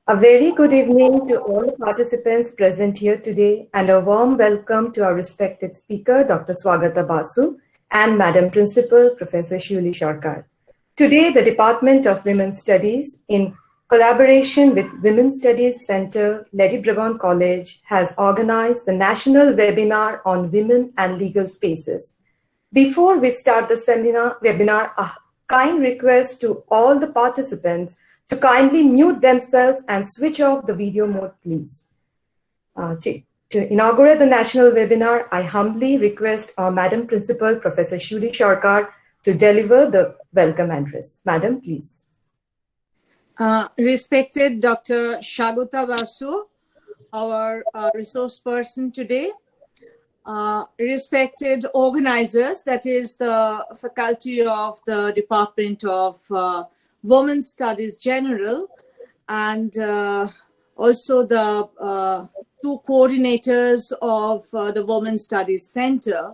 A very good evening to all the participants present here today and a warm welcome to our respected speaker, Dr. Swagata Basu, and Madam Principal, Professor Shuli Sarkar. Today, the Department of Women's Studies, in collaboration with Women's Studies Center, Lady Brabourne College, has organized the National Webinar on Women and Legal Spaces. Before we start the webinar, a kind request to all the participants to kindly mute themselves and switch off the video mode, please. To inaugurate the national webinar, I humbly request our Madam Principal, Professor Shuli Sarkar, to deliver the welcome address. Madam, please. Respected Dr. Swagata Basu, our resource person today, respected organizers, that is the faculty of the Department of Women's Studies General, and also the two coordinators of the Women's Studies Center,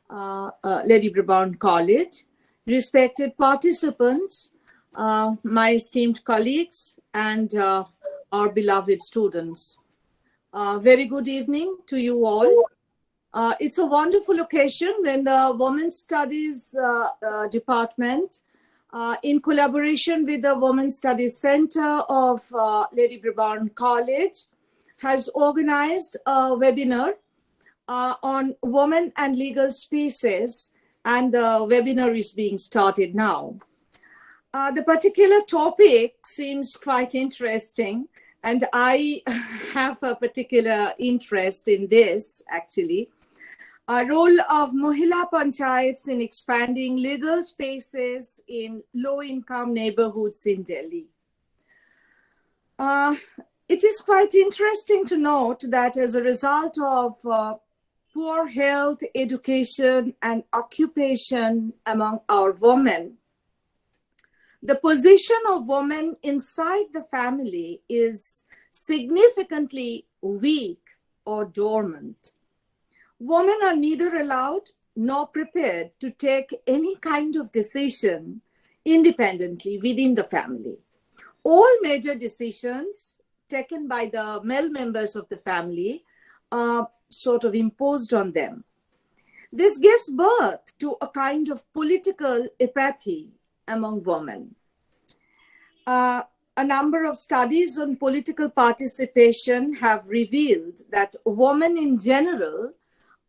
Lady Brabourne College, respected participants, my esteemed colleagues, and our beloved students. Very good evening to you all. It's a wonderful occasion when the Women's Studies Department, in collaboration with the Women's Studies Center of Lady Brabourne College, has organized a webinar on women and legal spaces, and the webinar is being started now. The particular topic seems quite interesting, and I have a particular interest in this, actually. A role of Mahila Panchayats in expanding legal spaces in low-income neighborhoods in Delhi. It is quite interesting to note that as a result of poor health, education, and occupation among our women, the position of women inside the family is significantly weak or dormant. Women are neither allowed nor prepared to take any kind of decision independently within the family. All major decisions taken by the male members of the family are sort of imposed on them. This gives birth to a kind of political apathy among women. A number of studies on political participation have revealed that women in general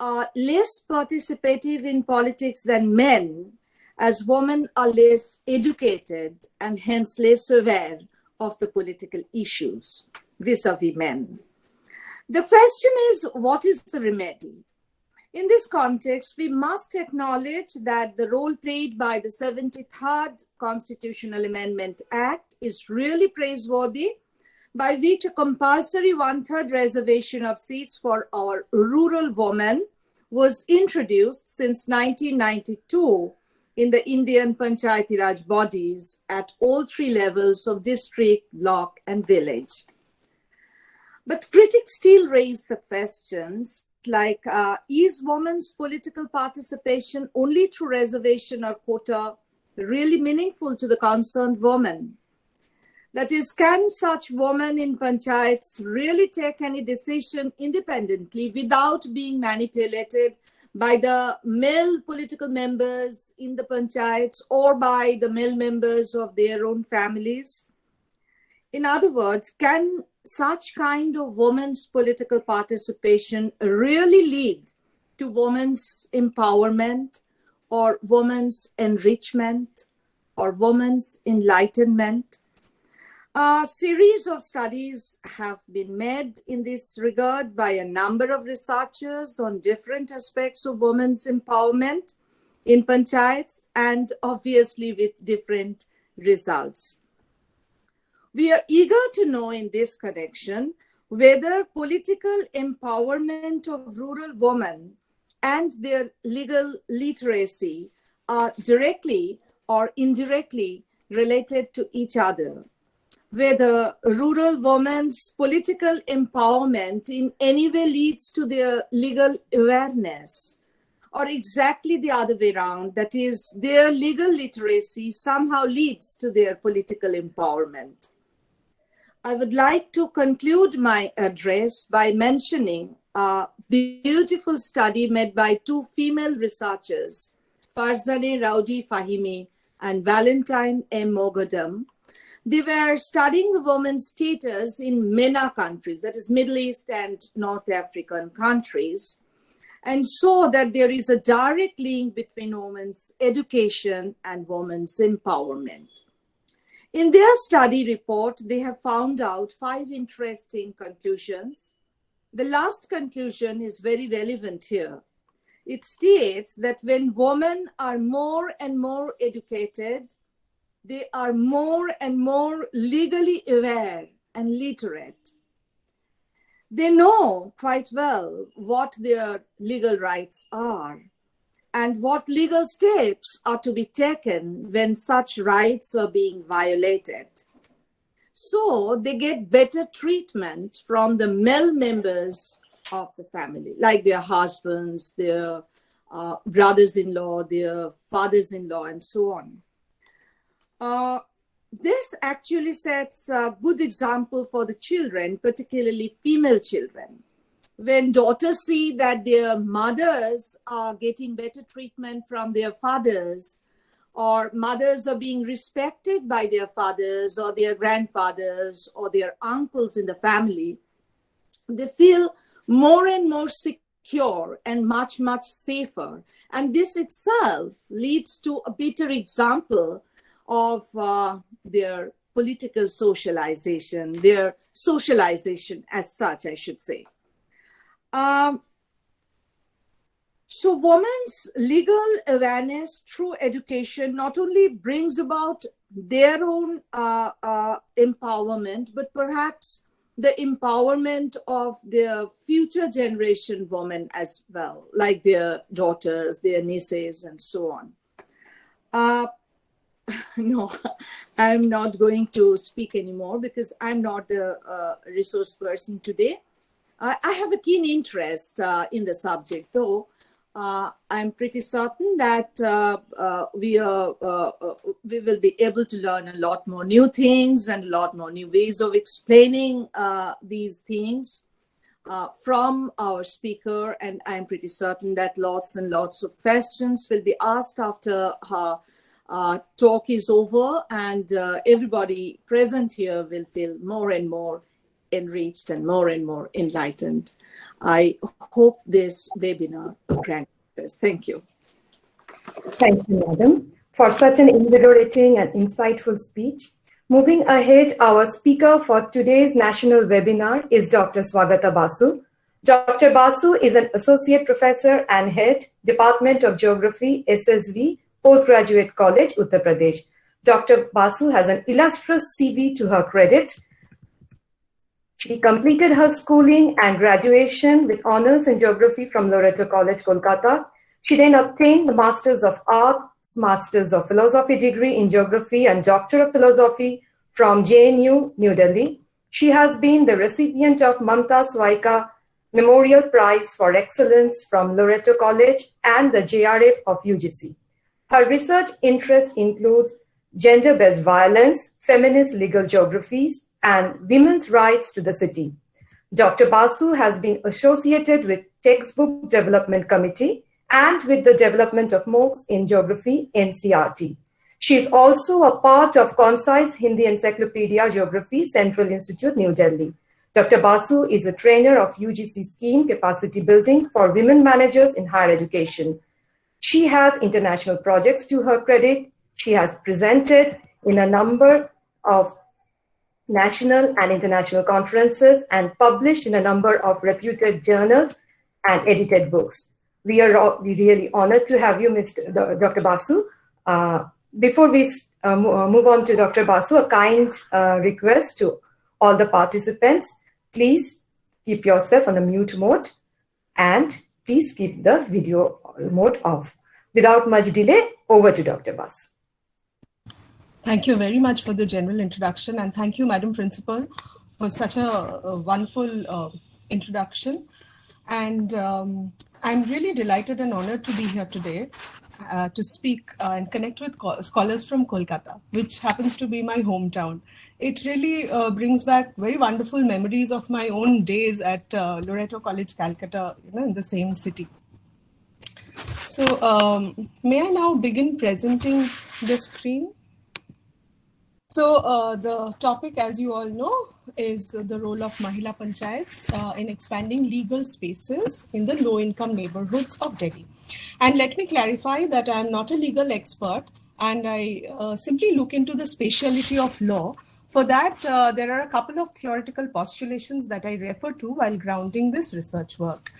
are less participative in politics than men, as women are less educated and hence less aware of the political issues vis-a-vis men. The question is, what is the remedy? In this context, we must acknowledge that the role played by the 73rd Constitutional Amendment Act is really praiseworthy, by which a compulsory 1/3 reservation of seats for our rural women was introduced since 1992 in the Indian Panchayati Raj bodies at all three levels of district, block, and village. But critics still raise the questions like, is women's political participation only through reservation or quota really meaningful to the concerned woman? That is, can such women in panchayats really take any decision independently without being manipulated by the male political members in the panchayats or by the male members of their own families? In other words, can such kind of women's political participation really lead to women's empowerment or women's enrichment or women's enlightenment? A series of studies have been made in this regard by a number of researchers on different aspects of women's empowerment in panchayats, and obviously with different results. We are eager to know in this connection whether political empowerment of rural women and their legal literacy are directly or indirectly related to each other, whether rural women's political empowerment in any way leads to their legal awareness, or exactly the other way around, that is, their legal literacy somehow leads to their political empowerment. I would like to conclude my address by mentioning a beautiful study made by two female researchers, Farzaneh Rowdy Fahimi and Valentine M. Mogodum. They were studying the women's status in MENA countries, that is Middle East and North African countries, and saw that there is a direct link between women's education and women's empowerment. In their study report, they have found out 5 interesting conclusions. The last conclusion is very relevant here. It states that when women are more and more educated, they are more and more legally aware and literate. They know quite well what their legal rights are and what legal steps are to be taken when such rights are being violated. So they get better treatment from the male members of the family, like their husbands, their brothers-in-law, their fathers-in-law, and so on. This actually sets a good example for the children, particularly female children. When daughters see that their mothers are getting better treatment from their fathers, or mothers are being respected by their fathers or their grandfathers or their uncles in the family, they feel more and more secure and much, much safer. And this itself leads to a better example of their political socialization, their socialization as such, I should say. So women's legal awareness through education not only brings about their own empowerment, but perhaps the empowerment of their future generation women as well, like their daughters, their nieces, and so on. No, I'm not going to speak anymore because I'm not a resource person today. I have a keen interest in the subject, though. I'm pretty certain that we will be able to learn a lot more new things and a lot more new ways of explaining these things from our speaker. And I'm pretty certain that lots and lots of questions will be asked after her talk is over, and everybody present here will feel more and more enriched and more enlightened. I hope this webinar grants this. Thank you. Thank you, Madam, for such an invigorating and insightful speech. Moving ahead, our speaker for today's national webinar is Dr. Swagata Basu. Dr. Basu is an associate professor and head, Department of Geography, SSV, Postgraduate College, Uttar Pradesh. Dr. Basu has an illustrious CV to her credit. She completed her schooling and graduation with honors in geography from Loreto College, Kolkata. She then obtained the Masters of Arts, Masters of Philosophy degree in geography and Doctor of Philosophy from JNU, New Delhi. She has been the recipient of Mamta Swaika Memorial Prize for Excellence from Loreto College and the JRF of UGC. Her research interests include gender-based violence, feminist legal geographies, and women's rights to the city. Dr. Basu has been associated with Textbook Development Committee and with the development of MOOCs in Geography, NCERT. She is also a part of Concise Hindi Encyclopedia Geography, Central Institute, New Delhi. Dr. Basu is a trainer of UGC scheme Capacity Building for Women Managers in Higher Education. She has international projects to her credit. She has presented in a number of national and international conferences and published in a number of reputed journals and edited books. We are really honored to have you, Dr. Basu. Before we move on to Dr. Basu, a kind request to all the participants. Please keep yourself on the mute mode and please keep the video mode off. Without much delay, over to Dr. Basu. Thank you very much for the general introduction, and thank you, Madam Principal, for such a wonderful introduction. And I'm really delighted and honored to be here today. to speak and connect with scholars from Kolkata, which happens to be my hometown. It really brings back very wonderful memories of my own days at Loreto College, Calcutta, in the same city. So may I now begin presenting the screen? So the topic, as you all know, is the role of Mahila Panchayats in expanding legal spaces in the low-income neighborhoods of Delhi. And let me clarify that I am not a legal expert, and I simply look into the speciality of law. For that, there are a couple of theoretical postulations that I refer to while grounding this research work.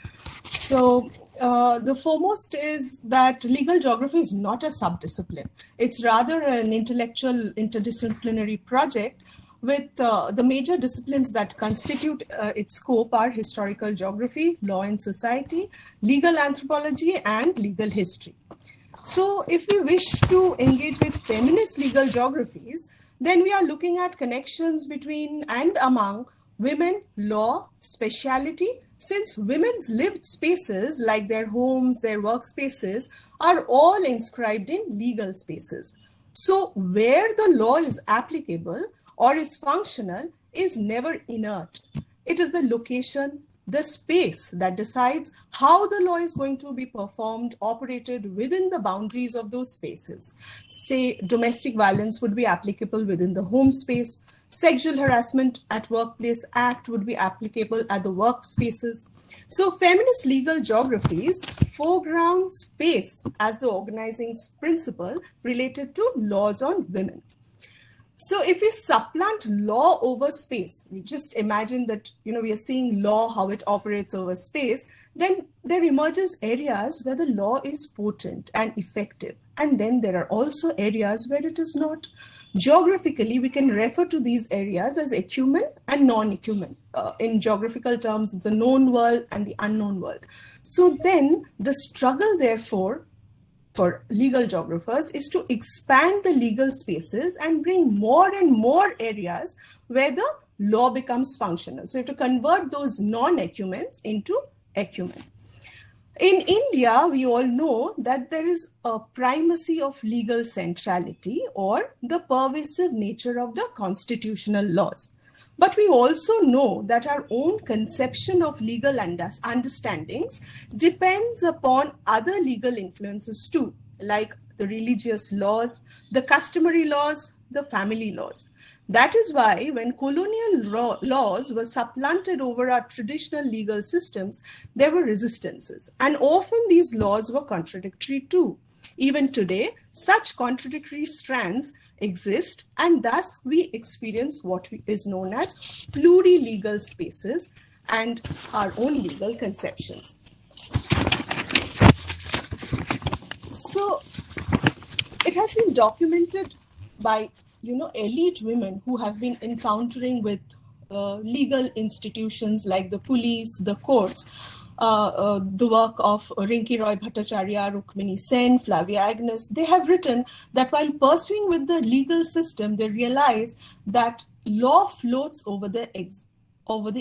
So the foremost is that legal geography is not a subdiscipline. It's rather an intellectual interdisciplinary project with the major disciplines that constitute its scope are historical geography, law and society, legal anthropology, and legal history. So if we wish to engage with feminist legal geographies, then we are looking at connections between and among women, law, speciality, since women's lived spaces like their homes, their workspaces are all inscribed in legal spaces. So where the law is applicable or is functional is never inert. It is the location, the space that decides how the law is going to be performed, operated within the boundaries of those spaces. Say domestic violence would be applicable within the home space. Sexual harassment at workplace act would be applicable at the workspaces. So feminist legal geographies foreground space as the organizing principle related to laws on women. So if we supplant law over space, we just imagine that, we are seeing law, how it operates over space, then there emerges areas where the law is potent and effective. And then there are also areas where it is not. Geographically, we can refer to these areas as ecumen and non-ecumen. In geographical terms, the known world and the unknown world. So then the struggle, therefore, for legal geographers is to expand the legal spaces and bring more and more areas where the law becomes functional. So you have to convert those non-ecumens into ecumen. In India, we all know that there is a primacy of legal centrality or the pervasive nature of the constitutional laws. But we also know that our own conception of legal understandings depends upon other legal influences too, like the religious laws, the customary laws, the family laws. That is why when colonial laws were supplanted over our traditional legal systems, there were resistances. And often these laws were contradictory too. Even today, such contradictory strands exist, and thus we experience what is known as plurilegal spaces and our own legal conceptions. So it has been documented by elite women who have been encountering with legal institutions like the police, the courts, the work of Rinki Roy Bhattacharya, Rukmini Sen, Flavia Agnes. They have written that while pursuing with the legal system, they realize that law floats over the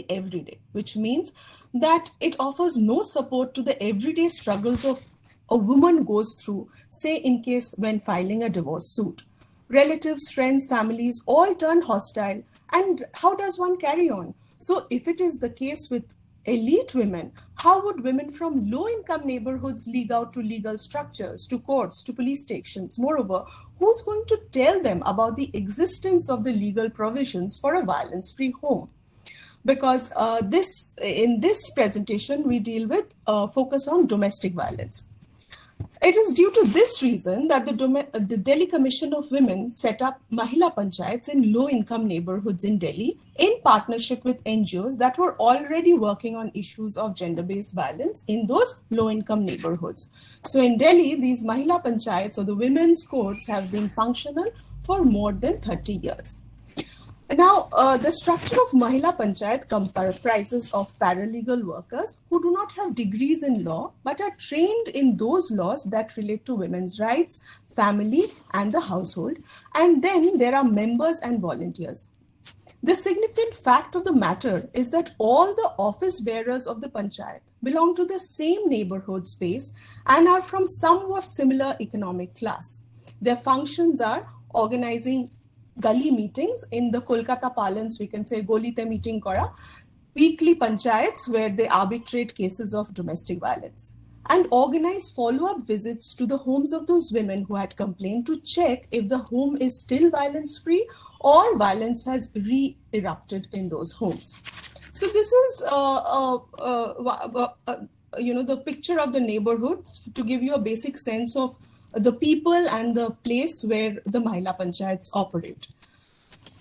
everyday, which means that it offers no support to the everyday struggles of a woman goes through, say in case when filing a divorce suit. Relatives, friends, families all turn hostile. And how does one carry on? So if it is the case with elite women, how would women from low-income neighborhoods leak out to legal structures, to courts, to police stations? Moreover, who's going to tell them about the existence of the legal provisions for a violence-free home? Because in this presentation, we deal with focus on domestic violence. It is due to this reason that the Delhi Commission of Women set up Mahila Panchayats in low-income neighborhoods in Delhi in partnership with NGOs that were already working on issues of gender-based violence in those low-income neighborhoods. So in Delhi, these Mahila Panchayats or the women's courts have been functional for more than 30 years. Now, the structure of Mahila Panchayat comprises of paralegal workers who do not have degrees in law, but are trained in those laws that relate to women's rights, family, and the household. And then there are members and volunteers. The significant fact of the matter is that all the office bearers of the Panchayat belong to the same neighborhood space and are from somewhat similar economic class. Their functions are organizing gully meetings. In the Kolkata parlance, we can say golite meeting kora, weekly panchayats where they arbitrate cases of domestic violence, and organize follow-up visits to the homes of those women who had complained to check if the home is still violence-free or violence has re-erupted in those homes. So this is the picture of the neighborhood to give you a basic sense of the people and the place where the Mahila Panchayats operate.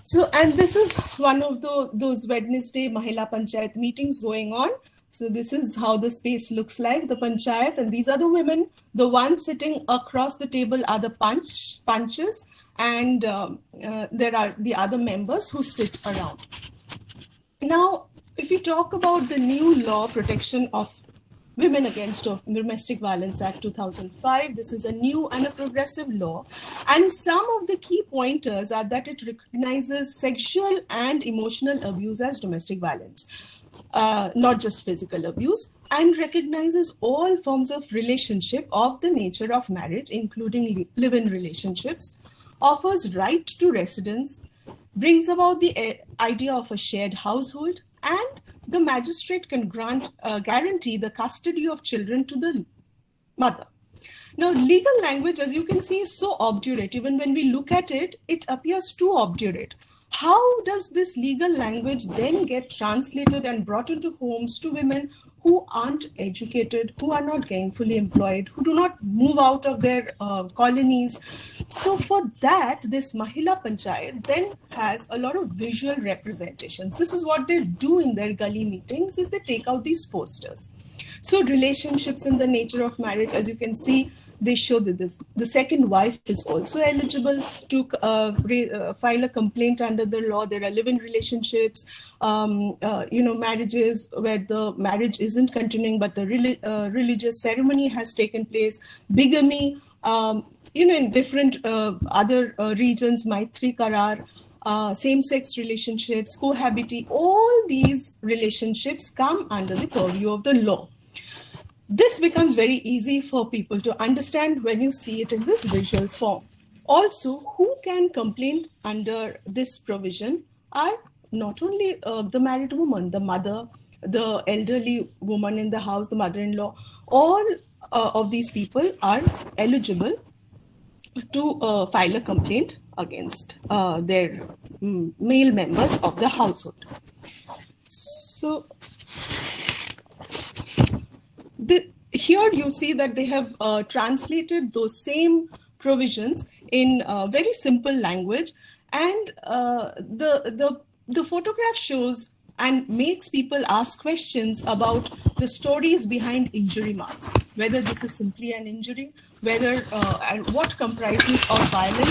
So, and this is one of those Wednesday Mahila Panchayat meetings going on. So this is how the space looks like, the Panchayat, and these are the women. The ones sitting across the table are the punches, and there are the other members who sit around. Now, if you talk about the new law, Protection of Women Against Domestic Violence Act 2005, this is a new and a progressive law. And some of the key pointers are that it recognizes sexual and emotional abuse as domestic violence, not just physical abuse, and recognizes all forms of relationship of the nature of marriage, including live-in relationships, offers right to residence, brings about the idea of a shared household, and the magistrate can guarantee the custody of children to the mother. Now, legal language, as you can see, is so obdurate. Even when we look at it, it appears too obdurate. How does this legal language then get translated and brought into homes to women who aren't educated, who are not gainfully employed, who do not move out of their colonies? So for that, this Mahila Panchayat then has a lot of visual representations. This is what they do in their gully meetings, is they take out these posters. So relationships in the nature of marriage, as you can see, they show that the second wife is also eligible to file a complaint under the law. There are live-in relationships, marriages where the marriage isn't continuing, but the religious ceremony has taken place. Bigamy, in different other regions, Maitri Karar, same-sex relationships, cohabiting, all these relationships come under the purview of the law. This becomes very easy for people to understand when you see it in this visual form. Also, who can complain under this provision are not only the married woman, the mother, the elderly woman in the house, the mother-in-law. All of these people are eligible to file a complaint against their male members of the household. So, here you see that they have translated those same provisions in very simple language, and the photograph shows and makes people ask questions about the stories behind injury marks, whether this is simply an injury, whether and what comprises of violence.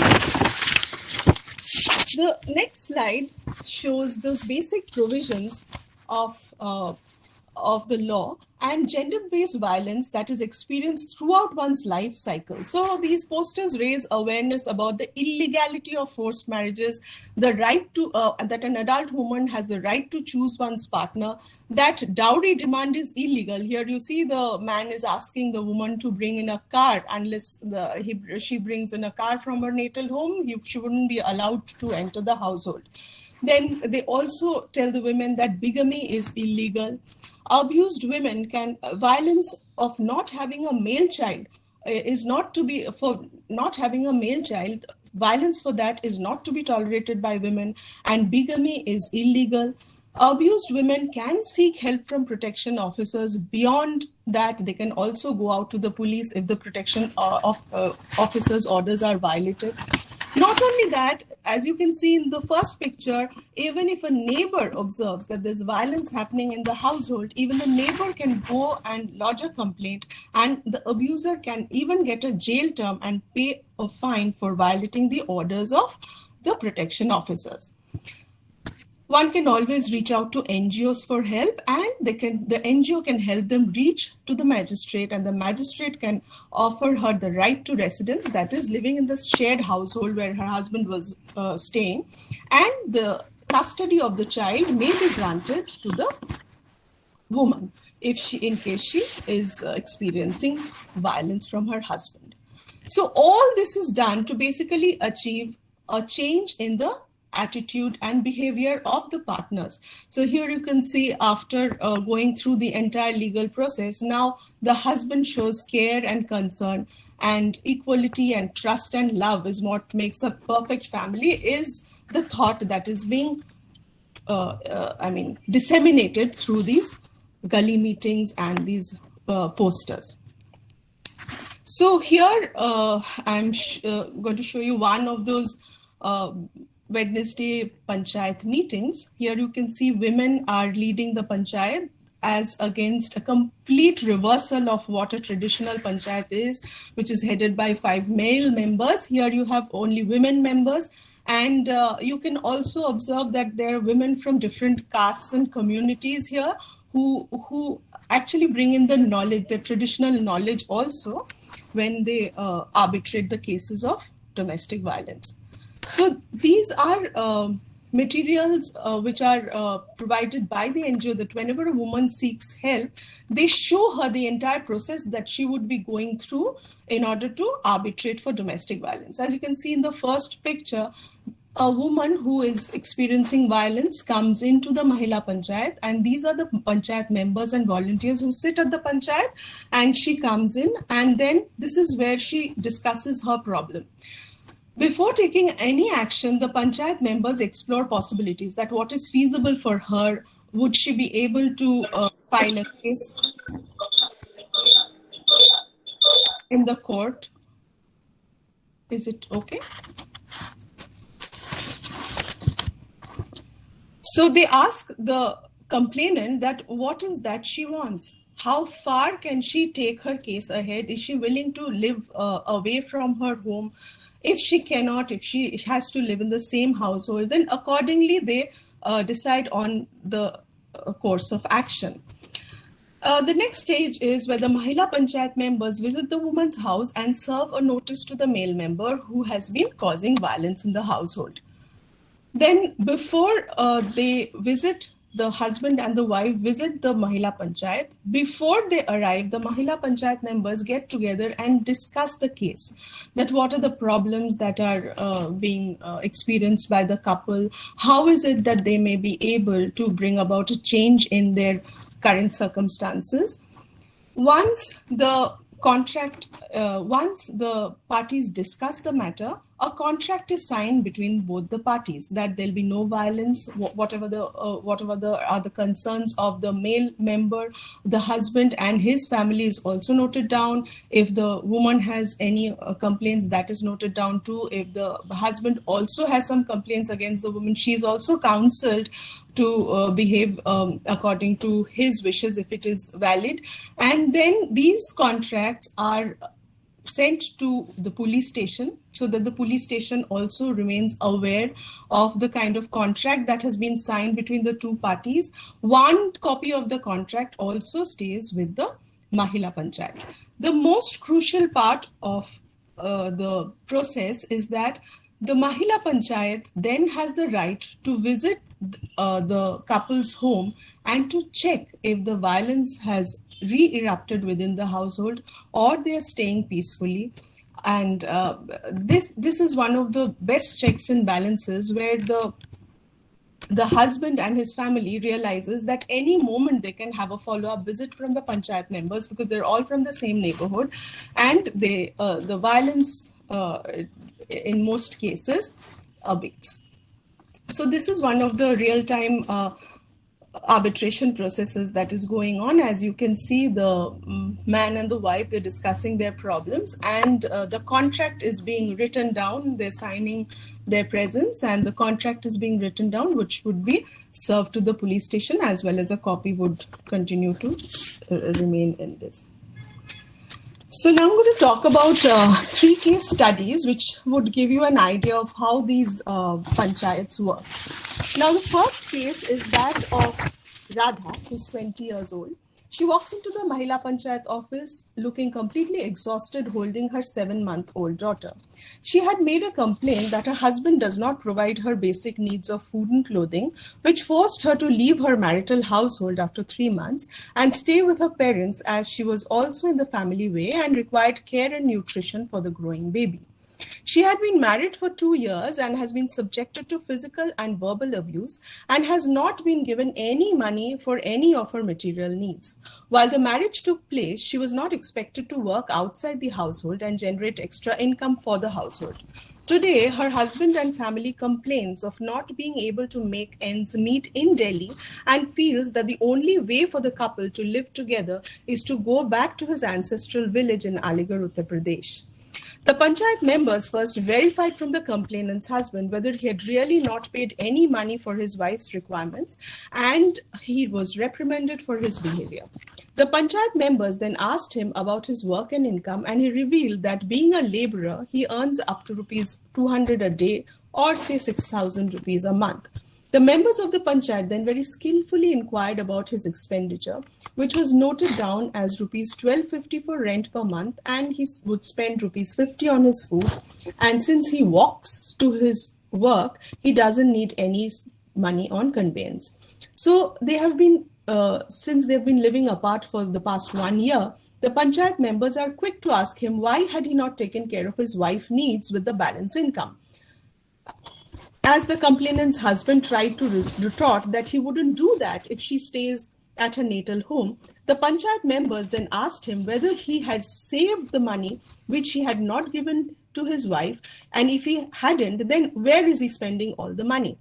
The next slide shows those basic provisions of the law and gender-based violence that is experienced throughout one's life cycle. So these posters raise awareness about the illegality of forced marriages, the right to that an adult woman has the right to choose one's partner, that dowry demand is illegal. Here you see the man is asking the woman to bring in a car. Unless she brings in a car from her natal home, she wouldn't be allowed to enter the household. Then they also tell the women that bigamy is illegal. Abused women violence of not having a male child is not to be, for not having a male child, violence for that is not to be tolerated by women, and bigamy is illegal. Abused women can seek help from protection officers. Beyond that, they can also go out to the police if the protection officers' orders are violated. Not only that, as you can see in the first picture, even if a neighbor observes that there's violence happening in the household, even the neighbor can go and lodge a complaint, and the abuser can even get a jail term and pay a fine for violating the orders of the protection officers. One can always reach out to NGOs for help, and the NGO can help them reach to the magistrate, and the magistrate can offer her the right to residence, that is living in the shared household where her husband was staying, and the custody of the child may be granted to the woman in case she is experiencing violence from her husband. So all this is done to basically achieve a change in the attitude and behavior of the partners. So here you can see, after going through the entire legal process, now the husband shows care and concern, and equality and trust and love is what makes a perfect family, is the thought that is being disseminated through these gully meetings and these posters. So here I'm going to show you one of those Wednesday Panchayat meetings. Here you can see women are leading the Panchayat, as against a complete reversal of what a traditional Panchayat is, which is headed by 5 male members. Here you have only women members. And you can also observe that there are women from different castes and communities here who actually bring in the knowledge, the traditional knowledge also, when they arbitrate the cases of domestic violence. So these are materials which are provided by the NGO, that whenever a woman seeks help, they show her the entire process that she would be going through in order to arbitrate for domestic violence. As you can see in the first picture, a woman who is experiencing violence comes into the Mahila Panchayat, and these are the Panchayat members and volunteers who sit at the Panchayat, and she comes in, and then this is where she discusses her problem. Before taking any action, the Panchayat members explore possibilities, that what is feasible for her. Would she be able to file a case in the court? Is it okay? So they ask the complainant that what is that she wants? How far can she take her case ahead? Is she willing to live away from her home? If she cannot, if she has to live in the same household, then accordingly they decide on the course of action. The next stage is where the Mahila Panchayat members visit the woman's house and serve a notice to the male member who has been causing violence in the household. Then before they visit, the husband and the wife visit the Mahila Panchayat. Before they arrive, the Mahila Panchayat members get together and discuss the case, that what are the problems that are being experienced by the couple, how is it that they may be able to bring about a change in their current circumstances. Once the parties discuss the matter, a contract is signed between both the parties that there'll be no violence, whatever the other concerns of the male member, the husband and his family is also noted down. If the woman has any complaints, that is noted down too. If the husband also has some complaints against the woman, she's also counseled to behave according to his wishes if it is valid. And then these contracts are sent to the police station, so that the police station also remains aware of the kind of contract that has been signed between the two parties. One copy of the contract also stays with the Mahila Panchayat. The most crucial part of the process is that the Mahila Panchayat then has the right to visit the couple's home and to check if the violence has re-erupted within the household or they are staying peacefully. And this is one of the best checks and balances, where the husband and his family realizes that any moment they can have a follow-up visit from the Panchayat members, because they're all from the same neighborhood, and the violence in most cases abates. So this is one of the real-time arbitration processes that is going on. As you can see, the man and the wife, they're discussing their problems, and the contract is being written down. They're signing their presence, and the contract is being written down, which would be served to the police station, as well as a copy would continue to remain in this. So now I'm going to talk about 3 case studies which would give you an idea of how these panchayats work. Now the first case is that of Radha, who's 20 years old. She walks into the Mahila Panchayat office looking completely exhausted, holding her 7-month-old daughter. She had made a complaint that her husband does not provide her basic needs of food and clothing, which forced her to leave her marital household after 3 months and stay with her parents, as she was also in the family way and required care and nutrition for the growing baby. She had been married for 2 years and has been subjected to physical and verbal abuse and has not been given any money for any of her material needs. While the marriage took place, she was not expected to work outside the household and generate extra income for the household. Today, her husband and family complains of not being able to make ends meet in Delhi and feels that the only way for the couple to live together is to go back to his ancestral village in Aligarh, Uttar Pradesh. The Panchayat members first verified from the complainant's husband whether he had really not paid any money for his wife's requirements, and he was reprimanded for his behavior. The Panchayat members then asked him about his work and income, and he revealed that being a labourer, he earns up to rupees 200 a day, or say 6,000 rupees a month. The members of the Panchayat then very skillfully inquired about his expenditure, which was noted down as rupees 1250 for rent per month, and he would spend rupees 50 on his food. And since he walks to his work, he doesn't need any money on conveyance. So they have been, since they've been living apart for the past 1 year, the Panchayat members are quick to ask him why had he not taken care of his wife's needs with the balance income. As the complainant's husband tried to retort that he wouldn't do that if she stays at her natal home, the Panchayat members then asked him whether he had saved the money which he had not given to his wife, and if he hadn't, then where is he spending all the money?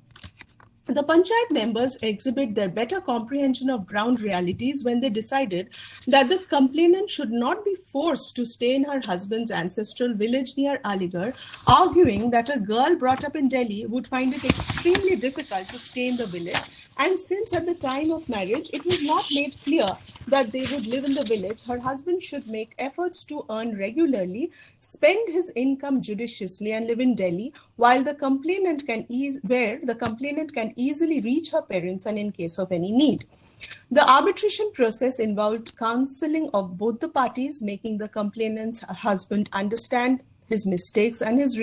The Panchayat members exhibit their better comprehension of ground realities when they decided that the complainant should not be forced to stay in her husband's ancestral village near Aligarh, arguing that a girl brought up in Delhi would find it extremely difficult to stay in the village. And since at the time of marriage, it was not made clear that they would live in the village, her husband should make efforts to earn regularly, spend his income judiciously, and live in Delhi, while the complainant can easily reach her parents and in case of any need. The arbitration process involved counseling of both the parties, making the complainant's husband understand his mistakes and his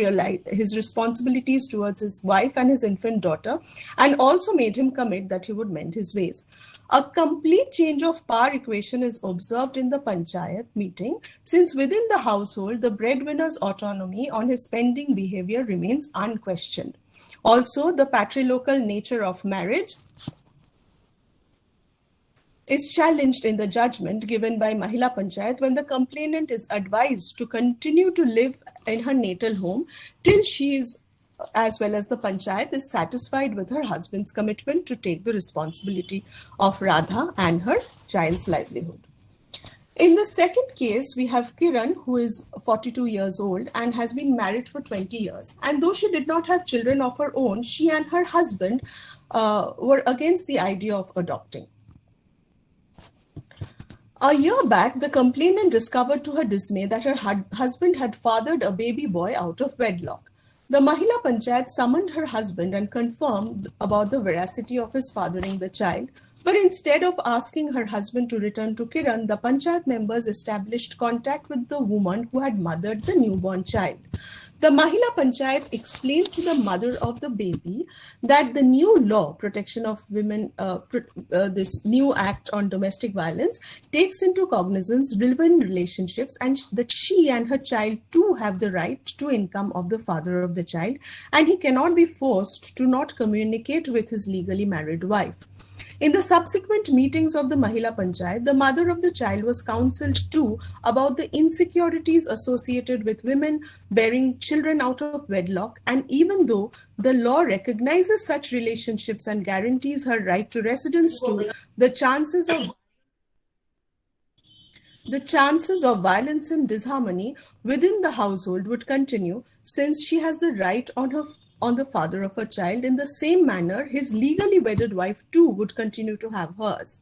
responsibilities towards his wife and his infant daughter, and also made him commit that he would mend his ways. A complete change of power equation is observed in the Panchayat meeting, since within the household, the breadwinner's autonomy on his spending behavior remains unquestioned. Also, the patrilocal nature of marriage is challenged in the judgment given by Mahila Panchayat when the complainant is advised to continue to live in her natal home till she is, as well as the Panchayat, is satisfied with her husband's commitment to take the responsibility of Radha and her child's livelihood. In the second case, we have Kiran, who is 42 years old and has been married for 20 years. And though she did not have children of her own, she and her husband were against the idea of adopting. A year back, the complainant discovered to her dismay that her husband had fathered a baby boy out of wedlock. The Mahila Panchayat summoned her husband and confirmed about the veracity of his fathering the child. But instead of asking her husband to return to Kiran, the Panchayat members established contact with the woman who had mothered the newborn child. The Mahila Panchayat explained to the mother of the baby that the new law, protection of women, this new act on domestic violence, takes into cognizance relevant relationships, and that she and her child too have the right to income of the father of the child, and he cannot be forced to not communicate with his legally married wife. In the subsequent meetings of the Mahila Panchayat, the mother of the child was counseled too about the insecurities associated with women bearing children out of wedlock, and even though the law recognizes such relationships and guarantees her right to residence too, the chances of violence and disharmony within the household would continue, since she has the right on the father of her child. In the same manner, his legally wedded wife too would continue to have hers.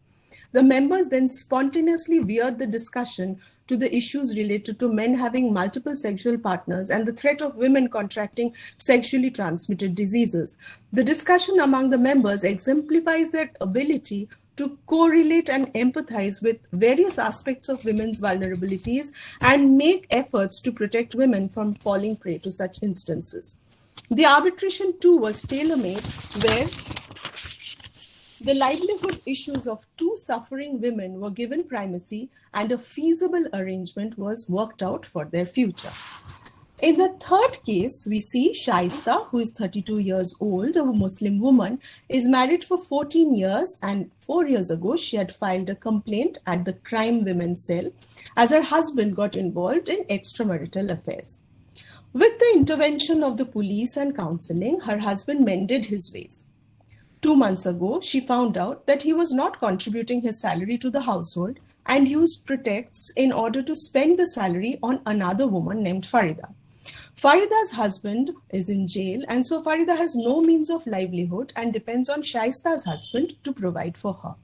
The members then spontaneously veered the discussion to the issues related to men having multiple sexual partners and the threat of women contracting sexually transmitted diseases. The discussion among the members exemplifies their ability to correlate and empathize with various aspects of women's vulnerabilities and make efforts to protect women from falling prey to such instances. The arbitration too was tailor-made, where the livelihood issues of two suffering women were given primacy and a feasible arrangement was worked out for their future. In the third case, we see Shaista, who is 32 years old, a Muslim woman, is married for 14 years, and 4 years ago she had filed a complaint at the crime women's cell as her husband got involved in extramarital affairs. With the intervention of the police and counseling, her husband mended his ways. 2 months ago, she found out that he was not contributing his salary to the household and used pretexts in order to spend the salary on another woman named Farida. Farida's husband is in jail, and so Farida has no means of livelihood and depends on Shaista's husband to provide for her.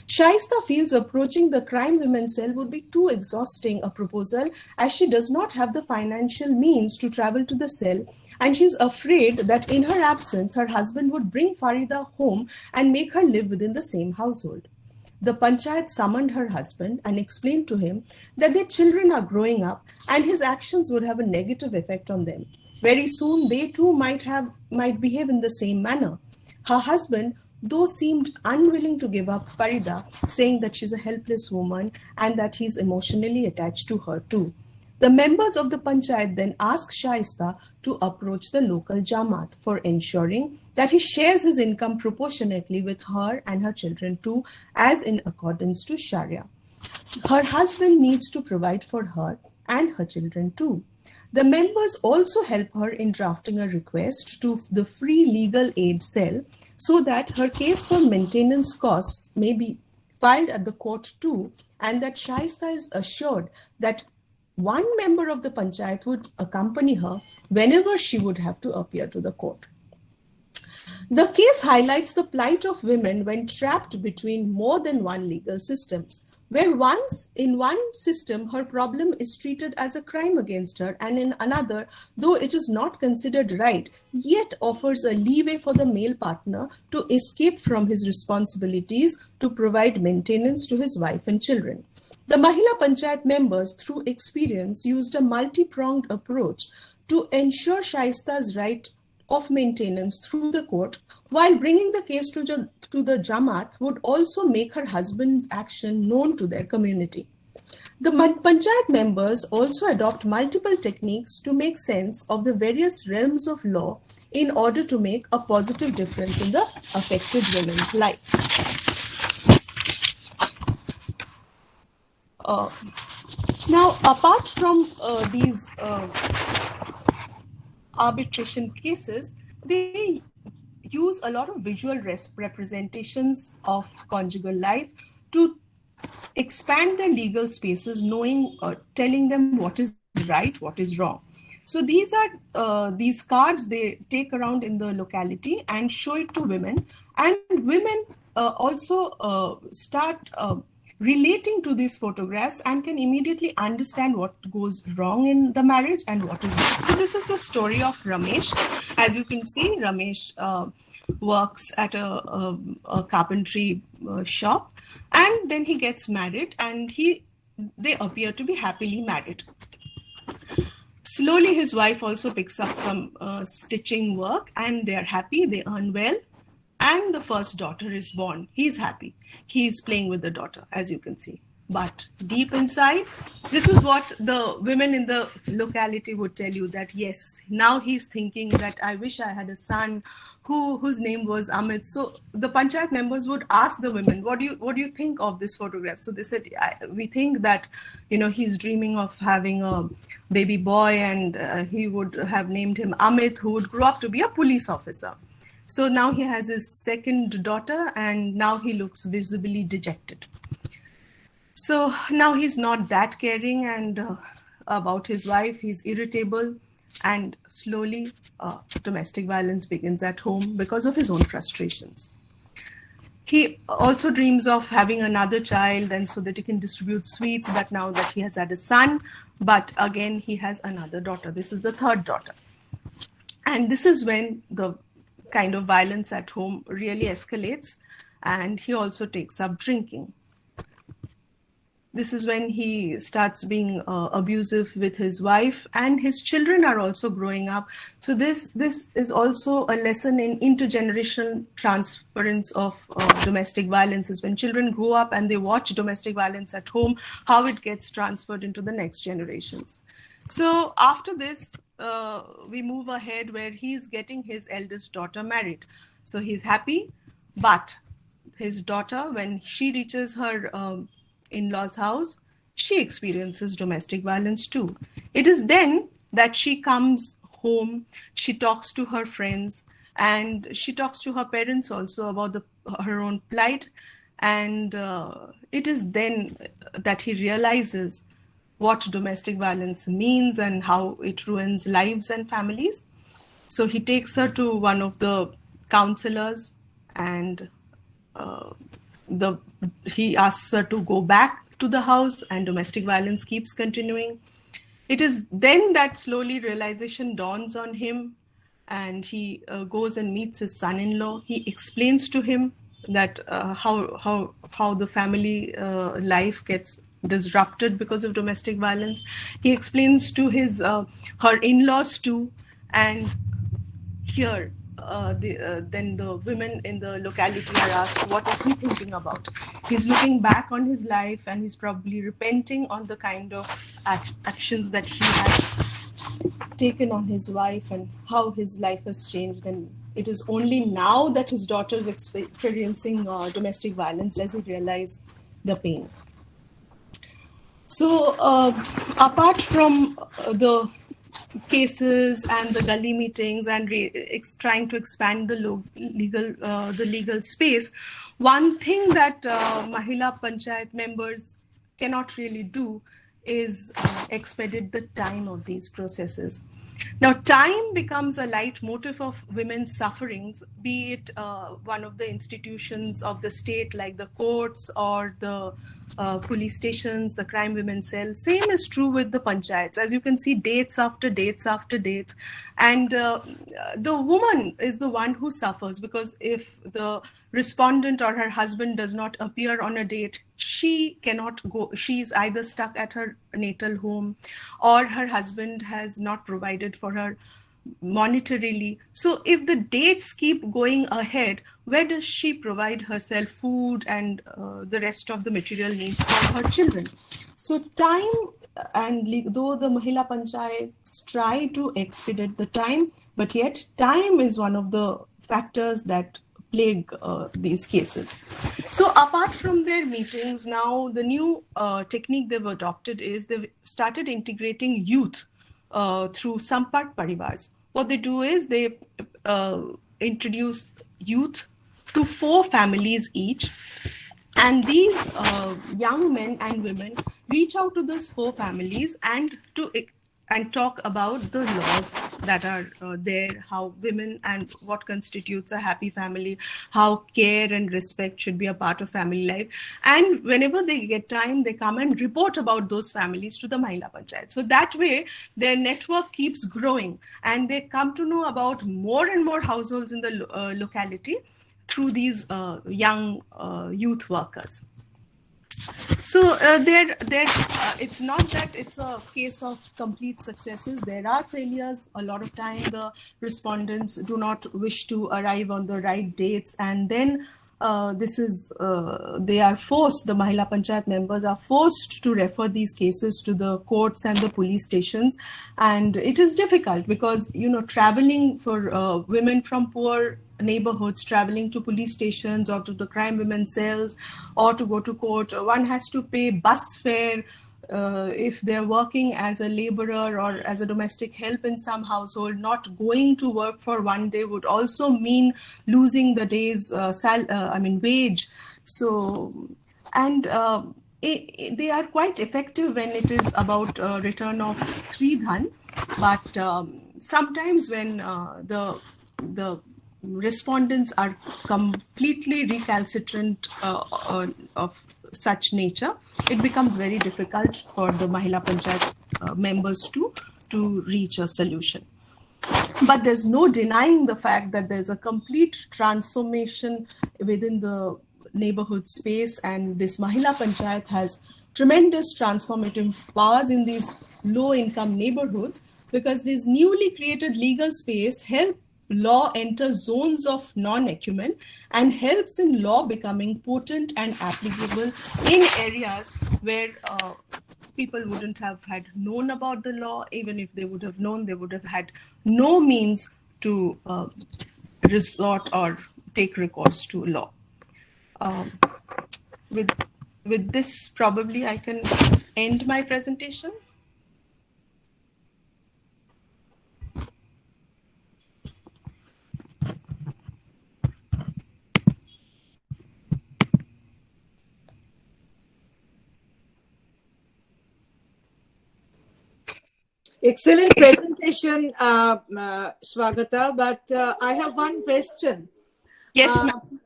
Shaista feels approaching the crime women's cell would be too exhausting a proposal, as she does not have the financial means to travel to the cell, and she's afraid that in her absence, her husband would bring Farida home and make her live within the same household. The Panchayat summoned her husband and explained to him that their children are growing up and his actions would have a negative effect on them. Very soon, they too might behave in the same manner. Her husband, though, seemed unwilling to give up Farida, saying that she's a helpless woman and that he's emotionally attached to her too. The members of the Panchayat then asked Shaista to approach the local Jamaat for ensuring that he shares his income proportionately with her and her children too, as in accordance to Sharia. Her husband needs to provide for her and her children too. The members also help her in drafting a request to the Free Legal Aid Cell so that her case for maintenance costs may be filed at the court too, and that Shaista is assured that one member of the Panchayat would accompany her whenever she would have to appear to the court. The case highlights the plight of women when trapped between more than one legal systems, where once in one system her problem is treated as a crime against her, and in another, though it is not considered right, yet offers a leeway for the male partner to escape from his responsibilities to provide maintenance to his wife and children. The Mahila Panchayat members, through experience, used a multi-pronged approach to ensure Shaista's right of maintenance through the court, while bringing the case to the Jamaat would also make her husband's action known to their community. The Panchayat members also adopt multiple techniques to make sense of the various realms of law in order to make a positive difference in the affected women's life. Now, apart from these arbitration cases, they use a lot of visual representations of conjugal life to expand their legal spaces, knowing, telling them what is right, what is wrong. So these are these cards they take around in the locality and show it to women, and women also start relating to these photographs and can immediately understand what goes wrong in the marriage and what is right. So this is the story of Ramesh. As you can see, Ramesh works at a carpentry shop, and then he gets married, and they appear to be happily married. Slowly, his wife also picks up some stitching work, and they are happy, they earn well, and the first daughter is born. He's happy. He's playing with the daughter, as you can see. But deep inside, this is what the women in the locality would tell you, that yes, now he's thinking that I wish I had a son whose name was Amit. So the Panchayat members would ask the women, what do you think of this photograph? So they said, we think that, he's dreaming of having a baby boy, and he would have named him Amit, who would grow up to be a police officer. So now he has his second daughter, and now he looks visibly dejected. So now he's not that caring and about his wife. He's irritable, and slowly domestic violence begins at home because of his own frustrations. He also dreams of having another child, and so that he can distribute sweets, but now that he has had a son, but again he has another daughter. This is the third daughter. And this is when the kind of violence at home really escalates. and he also takes up drinking. This is when he starts being abusive with his wife, and his children are also growing up. So this is also a lesson in intergenerational transference of domestic violence, is when children grow up and they watch domestic violence at home, how it gets transferred into the next generations. So after this, we move ahead where he's getting his eldest daughter married. So he's happy, but his daughter, when she reaches her in-laws' house, she experiences domestic violence too. It is then that she comes home, she talks to her friends, and she talks to her parents also about her own plight. And it is then that he realizes what domestic violence means and how it ruins lives and families. So he takes her to one of the counselors, and he asks her to go back to the house, and domestic violence keeps continuing. It is then that slowly realization dawns on him, and he goes and meets his son-in-law. He explains to him that how the family life gets disrupted because of domestic violence. He explains to his her in-laws too, and here then the women in the locality are asked, what is he thinking about? He's looking back on his life, and he's probably repenting on the kind of actions that he has taken on his wife and how his life has changed. And it is only now that his daughter is experiencing domestic violence does he realize the pain. So apart from the cases and the gully meetings and trying to expand the legal space, one thing that Mahila Panchayat members cannot really do is expedite the time of these processes. Now, time becomes a leitmotif of women's sufferings, be it one of the institutions of the state like the courts or the police stations, the crime women cell. Same is true with the panchayats. As you can see, dates after dates after dates. And the woman is the one who suffers, because if the respondent or her husband does not appear on a date, she cannot go. She's either stuck at her natal home, or her husband has not provided for her monetarily. So if the dates keep going ahead, where does she provide herself food and the rest of the material needs for her children? So time, and though the Mahila Panchayats try to expedite the time, but yet time is one of the factors that plague these cases. So apart from their meetings, now the new technique they've adopted is they've started integrating youth through Sampark Paribars. What they do is they introduce youth to 4 families each, and these young men and women reach out to those 4 families and talk about the laws that are there, how women and what constitutes a happy family, how care and respect should be a part of family life. And whenever they get time, they come and report about those families to the Mahila Panchayat. So that way, their network keeps growing, and they come to know about more and more households in the locality through these young youth workers. So it's not that it's a case of complete successes. There are failures. A lot of time the respondents do not wish to arrive on the right dates, and then they are forced, the Mahila Panchayat members are forced to refer these cases to the courts and the police stations. And it is difficult because, traveling for women from poor neighborhoods, traveling to police stations or to the crime women cells or to go to court, one has to pay bus fare. If they're working as a laborer or as a domestic help in some household, not going to work for one day would also mean losing the day's wage. So, and they are quite effective when it is about return of Stridhan, but sometimes when the respondents are completely recalcitrant of such nature, it becomes very difficult for the Mahila Panchayat members to reach a solution. But there's no denying the fact that there's a complete transformation within the neighborhood space, and this Mahila Panchayat has tremendous transformative powers in these low-income neighborhoods, because these newly created legal space help law enter zones of non-acumen and helps in law becoming potent and applicable in areas where people wouldn't have had known about the law. Even if they would have known, they would have had no means to resort or take recourse to law. With this, probably I can end my presentation. Excellent presentation, Swagata, but I have one question. Yes, ma'am.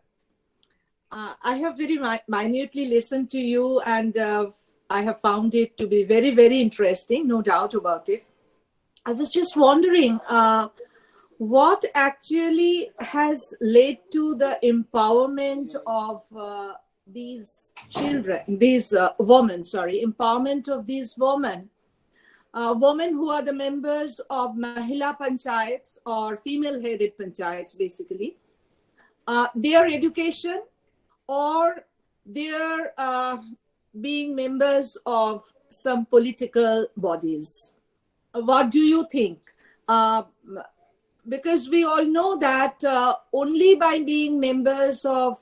I have very minutely listened to you, and I have found it to be very, very interesting, no doubt about it. I was just wondering what actually has led to the empowerment of these children, these empowerment of these women. Women who are the members of Mahila Panchayats or female-headed Panchayats, basically, their education or their being members of some political bodies. What do you think? Because we all know that only by being members of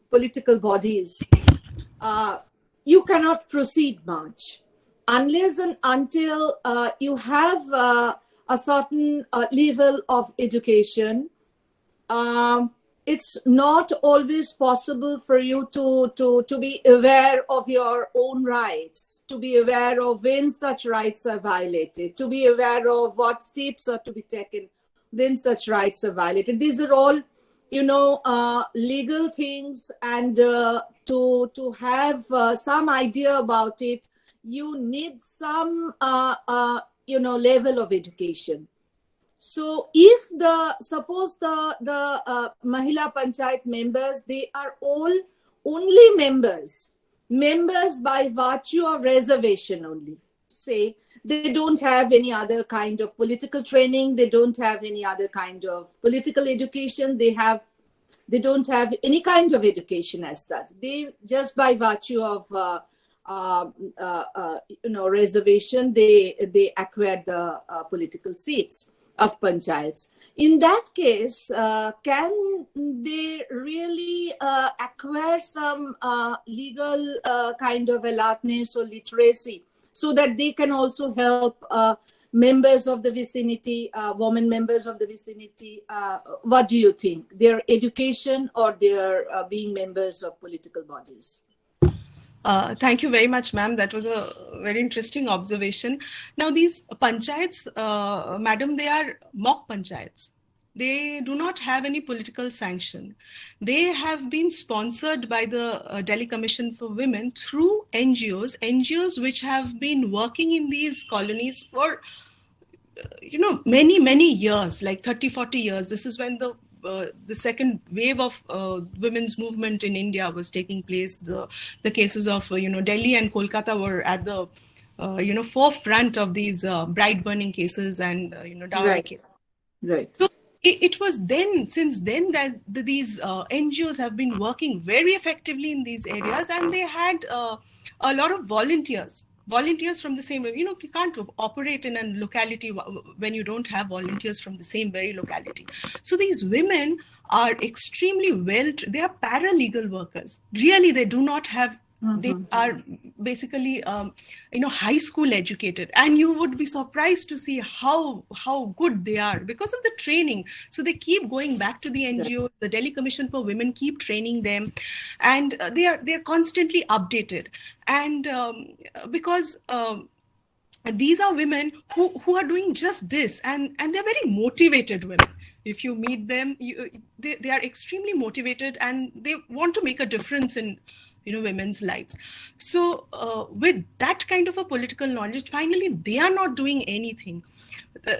political bodies, you cannot proceed much. Unless and until you have a certain level of education, it's not always possible for you to be aware of your own rights, to be aware of when such rights are violated, to be aware of what steps are to be taken when such rights are violated. These are all, legal things, and to have some idea about it, you need some, level of education. So if suppose the Mahila Panchayat members, they are all only members by virtue of reservation only. Say, they don't have any other kind of political training, they don't have any other kind of political education, they don't have any kind of education as such. They just by virtue of reservation, they acquired the political seats of panchayats. In that case, can they really acquire some legal kind of alertness or literacy so that they can also help members of the vicinity, women members of the vicinity? What do you think? Their education or their being members of political bodies? Thank you very much, ma'am. That was a very interesting observation. Now, these panchayats, madam, they are mock panchayats. They do not have any political sanction. They have been sponsored by the Delhi Commission for Women through NGOs which have been working in these colonies for, many years, like 30, 40 years. This is when the second wave of women's movement in India was taking place. The cases of Delhi and Kolkata were at the forefront of these bride burning cases and dowry cases. Right. So it was since then that these NGOs have been working very effectively in these areas, and they had a lot of volunteers from the same, you can't operate in a locality when you don't have volunteers from the same very locality. So these women are extremely they are paralegal workers. Really, they do not have, they are basically, high school educated, and you would be surprised to see how good they are because of the training. So they keep going back to the NGO, the Delhi Commission for Women keep training them, and they're constantly updated. And because these are women who are doing just this, and they're very motivated women. If you meet them, they are extremely motivated, and they want to make a difference in women's lives. So with that kind of a political knowledge, finally they are not doing anything.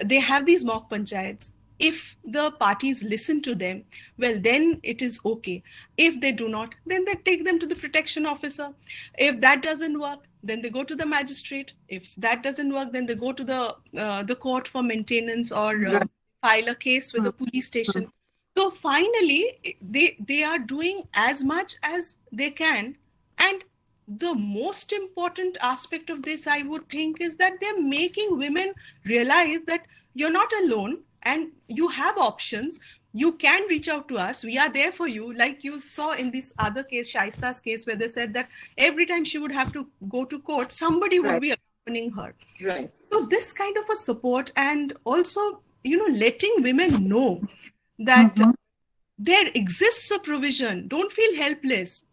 They have these mock panchayats. if the parties listen to them, well, then it is okay. If they do not, then they take them to the protection officer. If that doesn't work, then they go to the magistrate. If that doesn't work, then they go to the court for maintenance, or file a case with the police station. So finally, they are doing as much as they can. And the most important aspect of this, I would think, is that they're making women realize that you're not alone and you have options. You can reach out to us. We are there for you. Like you saw in this other case, Shaista's case, where they said that every time she would have to go to court, somebody would be accompanying her. Right. So this kind of a support, and also, letting women know that there exists a provision. Don't feel helpless.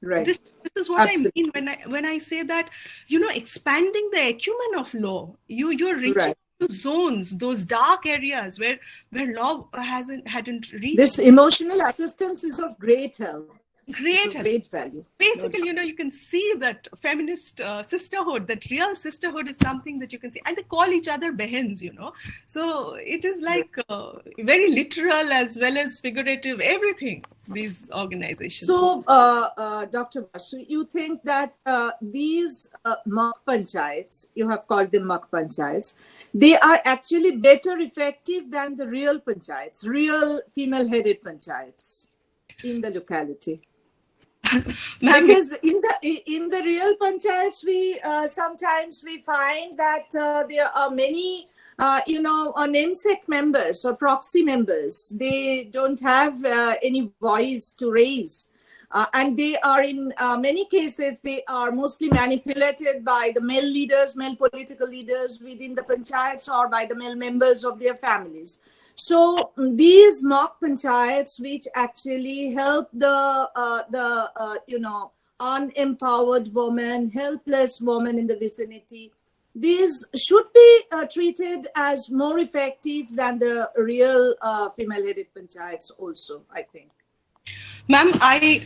Right. This is what Absolutely. I mean when I say that, expanding the acumen of law. You're reaching zones, those dark areas where law hadn't reached. This emotional assistance is of great help. Great value. Basically, you can see that feminist sisterhood, that real sisterhood is something that you can see. And they call each other behens, So it is like very literal as well as figurative, everything, these organizations. So, Dr. Basu, you think that these mock panchayats, you have called them mock panchayats, they are actually better effective than the real panchayats, real female-headed panchayats in the locality? Because in the real panchayats, we sometimes we find that there are many namesake members or proxy members. They don't have any voice to raise, and they are in many cases they are mostly manipulated by the male leaders, male political leaders within the panchayats, or by the male members of their families. So these mock panchayats, which actually help the unempowered woman, helpless woman in the vicinity, these should be treated as more effective than the real female-headed panchayats also, I think. Ma'am, I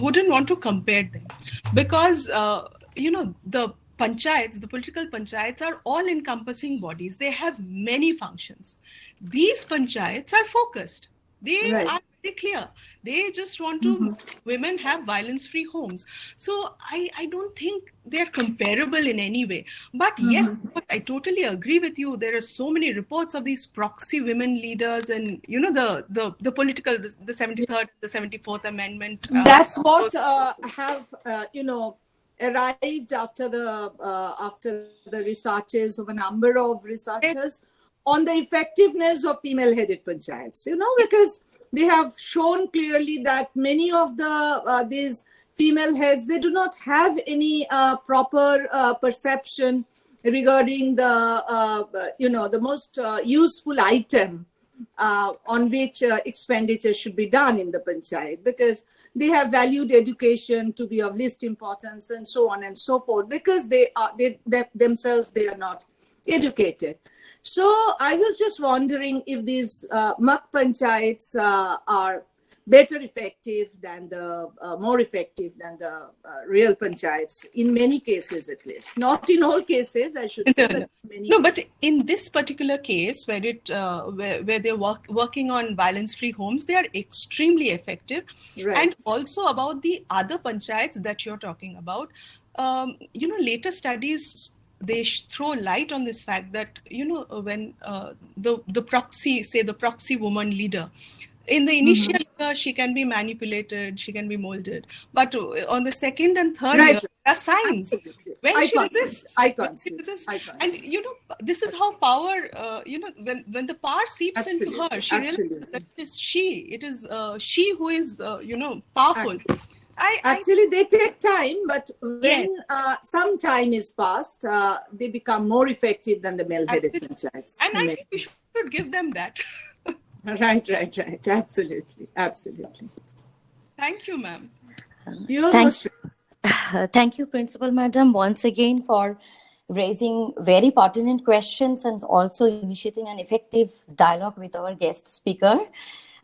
wouldn't want to compare them, because, the panchayats, the political panchayats, are all-encompassing bodies. They have many functions. These panchayats are focused. They are very clear. They just want to women have violence-free homes. So I don't think they're comparable in any way. But yes, I totally agree with you. There are so many reports of these proxy women leaders, and the political, the 73rd, the 74th Amendment. That's what have arrived after the researches of a number of researchers on the effectiveness of female-headed panchayats, because they have shown clearly that many of these female heads, they do not have any proper perception regarding the most useful item on which expenditure should be done in the panchayat, because they have valued education to be of least importance, and so on and so forth, because they themselves are not educated. So I was just wondering if these mock panchayats are better effective than more effective than the real panchayats, in many cases at least. Not in all cases, I should say. But no, but in this particular case, where where they're working on violence-free homes, they are extremely effective. Right. And also about the other panchayats that you're talking about, later studies, they throw light on this fact that, when the proxy woman leader, in the initial year, she can be manipulated, she can be molded. But on the second and third year, there are signs. When she resists. And, this is how power, when the power seeps into her, she realizes that it is she who is, powerful. Actually, they take time, but when some time is passed, they become more effective than the male-headed panchayats. And I think we should give them that. Right. Absolutely. Thank you, ma'am. Thank you, Principal Madam, once again for raising very pertinent questions and also initiating an effective dialogue with our guest speaker.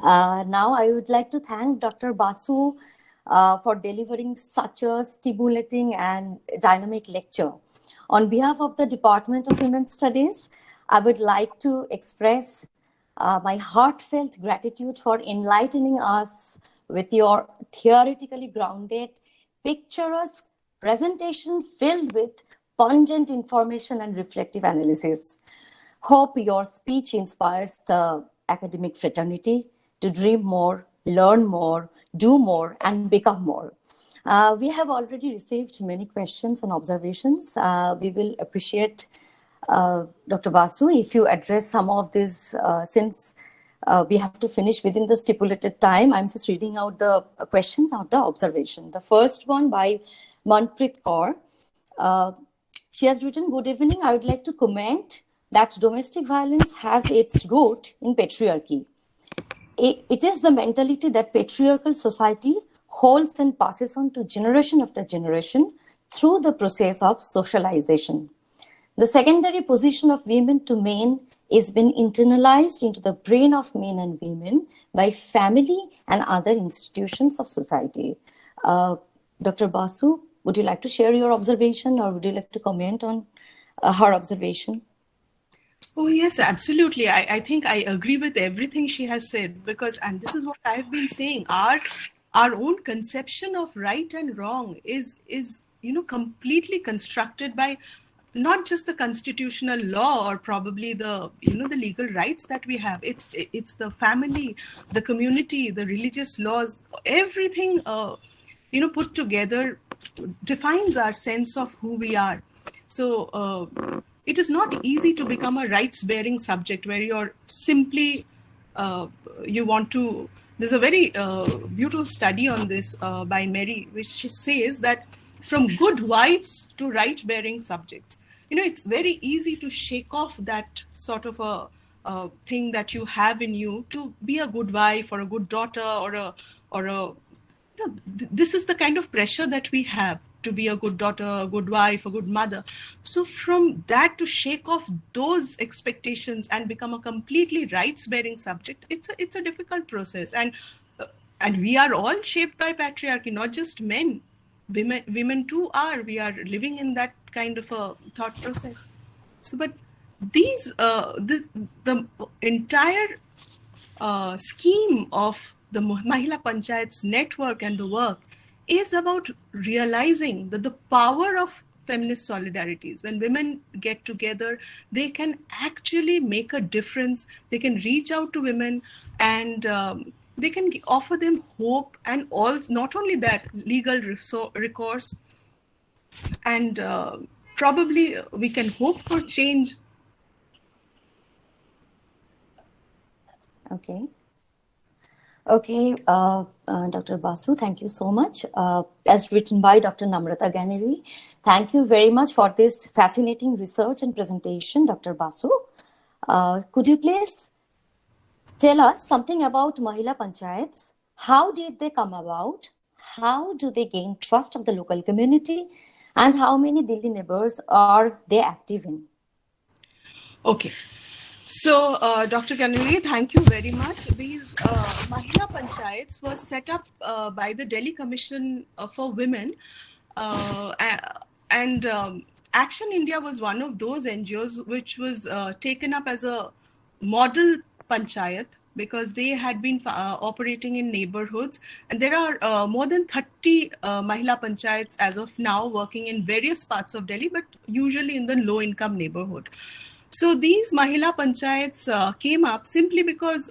Now, I would like to thank Dr. Basu for delivering such a stimulating and dynamic lecture. On behalf of the Department of Women's Studies, I would like to express My heartfelt gratitude for enlightening us with your theoretically grounded, picturesque presentation filled with pungent information and reflective analysis. Hope your speech inspires the academic fraternity to dream more, learn more, do more, and become more. We have already received many questions and observations. We will appreciate, Dr. Basu, if you address some of these, since we have to finish within the stipulated time. I'm just reading out the questions out the observation. The first one by Manpreet Kaur. She has written, "Good evening. I would like to comment that domestic violence has its root in patriarchy. It is the mentality that patriarchal society holds and passes on to generation after generation through the process of socialization. The secondary position of women to men is been internalized into the brain of men and women by family and other institutions of society." Dr. Basu, would you like to share your observation, or would you like to comment on her observation? Oh, yes, absolutely. I think I agree with everything she has said, because, and this is what I've been saying, our own conception of right and wrong is completely constructed by not just the constitutional law or probably the legal rights that we have. It's the family, the community, the religious laws, everything put together defines our sense of who we are. So it is not easy to become a rights-bearing subject where you're simply you want to. There's a very beautiful study on this by Mary, which she says that from good wives to right-bearing subjects, it's very easy to shake off that sort of a thing that you have in you to be a good wife or a good daughter or a this is the kind of pressure that we have to be a good daughter, a good wife, a good mother. So from that, to shake off those expectations and become a completely rights-bearing subject, it's a difficult process. And we are all shaped by patriarchy, not just men. Women too are. We are living in that kind of a thought process. So, but the entire scheme of the Mahila Panchayats network and the work is about realizing that the power of feminist solidarities, when women get together, they can actually make a difference. They can reach out to women and they can offer them hope, and also not only that, legal recourse, and probably we can hope for change. Okay, Dr. Basu, thank you so much. As written by Dr. Namrata Ganeri, thank you very much for this fascinating research and presentation, Dr. Basu. Could you please tell us something about Mahila Panchayats? How did they come about? How do they gain trust of the local community? And how many Delhi neighbors are they active in? Okay. So, Dr. Ganeri, thank you very much. These Mahila Panchayats was set up by the Delhi Commission for Women, and Action India was one of those NGOs which was taken up as a model panchayat, because they had been operating in neighborhoods, and there are more than 30 Mahila Panchayats as of now working in various parts of Delhi, but usually in the low-income neighborhood. So these Mahila Panchayats came up simply because,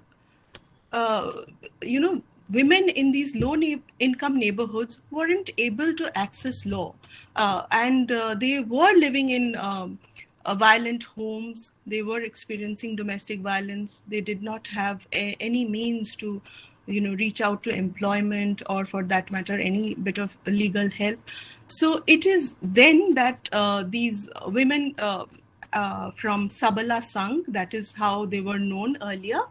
women in these low-income neighborhoods weren't able to access law, and they were living in violent homes. They were experiencing domestic violence. They did not have any means to, reach out to employment, or for that matter, any bit of legal help. So it is then that these women from Sabala Sangh, that is how they were known earlier,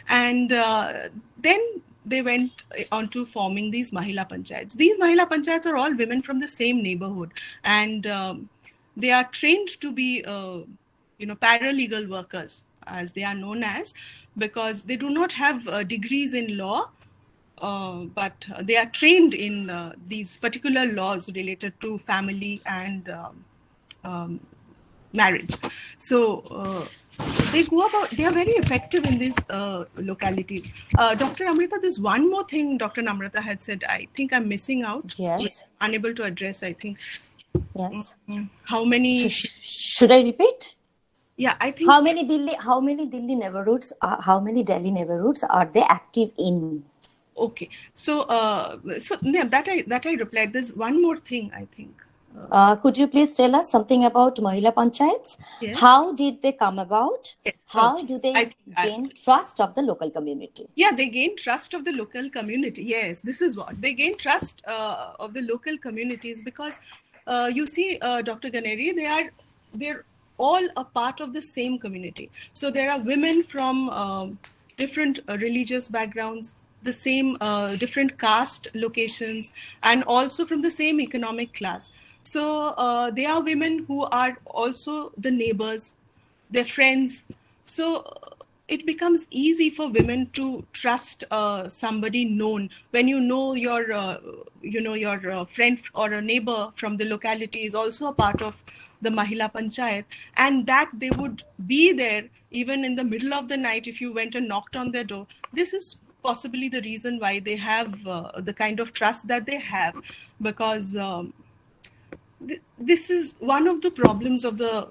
and then they went on to forming these Mahila Panchayats. These Mahila Panchayats are all women from the same neighborhood, and they are trained to be, paralegal workers, as they are known as, because they do not have degrees in law, but they are trained in these particular laws related to family and marriage. So they go about, they are very effective in these localities. Dr. Amrita, there's one more thing Dr. Namrata had said, I think I'm missing out. Yes. Unable to address, I think. Yes. How many? Should I repeat? Yeah, I think. How many Delhi neighborhoods, how many Delhi neighborhoods are they active in? Okay. So, that I replied. There's one more thing, I think. Could you please tell us something about Mahila Panchayats? Yes. How did they come about? Yes. How do they gain trust of the local community? Yeah, they gain trust of the local community. Yes, this is what. They gain trust of the local communities because you see, Dr. Ganeri, they're all a part of the same community. So there are women from different religious backgrounds, the same different caste locations, and also from the same economic class. So they are women who are also the neighbors, their friends. So it becomes easy for women to trust somebody known. When you know your friend or a neighbor from the locality is also a part of the Mahila Panchayat, and that they would be there even in the middle of the night if you went and knocked on their door. This is possibly the reason why they have the kind of trust that they have, because this is one of the problems of the